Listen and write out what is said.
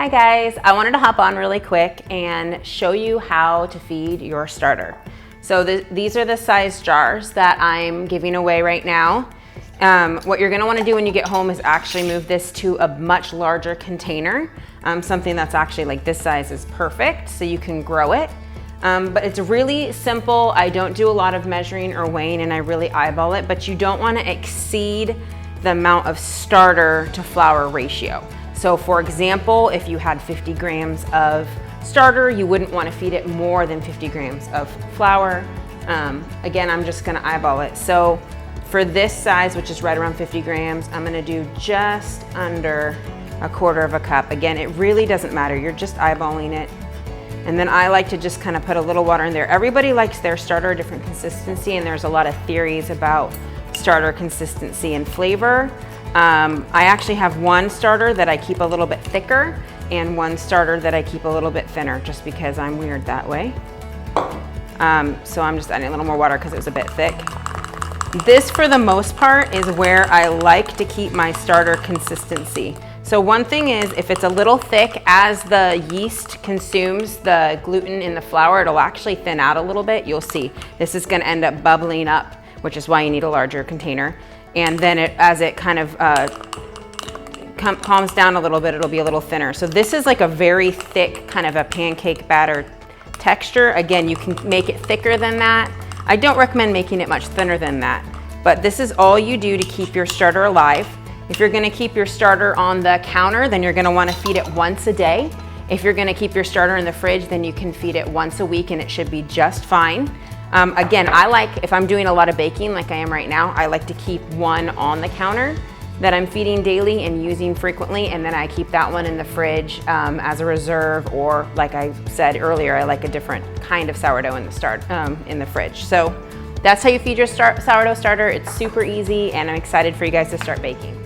Hi guys, I wanted to hop on really quick and show you how to feed your starter. So these are the size jars that I'm giving away right now. What you're gonna wanna do when you get home is actually move this to a much larger container. Something that's actually like this size is perfect, so you can grow it. But it's really simple. I don't do a lot of measuring or weighing and I really eyeball it, but you don't wanna exceed the amount of starter to flour ratio. So for example, if you had 50 grams of starter, you wouldn't want to feed it more than 50 grams of flour. Again, I'm just going to eyeball it. So for this size, which is right around 50 grams, I'm going to do just under a quarter of a cup. Again, it really doesn't matter. You're just eyeballing it. And then I like to just kind of put a little water in there. Everybody likes their starter a different consistency, and there's a lot of theories about starter consistency and flavor. I actually have one starter that I keep a little bit thicker and one starter that I keep a little bit thinner, just because I'm weird that way. So I'm just adding a little more water because it was a bit thick. This, for the most part, is where I like to keep my starter consistency. So one thing is, if it's a little thick, as the yeast consumes the gluten in the flour, it'll actually thin out a little bit. You'll see this is going to end up bubbling up, which is why you need a larger container. And then as it kind of calms down a little bit, it'll be a little thinner. So this is like a very thick, kind of a pancake batter texture. Again, you can make it thicker than that. I don't recommend making it much thinner than that, but this is all you do to keep your starter alive. If you're gonna keep your starter on the counter, then you're gonna wanna feed it once a day. If you're gonna keep your starter in the fridge, then you can feed it once a week and it should be just fine. Again, I like, if I'm doing a lot of baking like I am right now, I like to keep one on the counter that I'm feeding daily and using frequently, and then I keep that one in the fridge as a reserve, or like I said earlier, I like a different kind of sourdough in the fridge. So that's how you feed your sourdough starter. It's super easy, and I'm excited for you guys to start baking.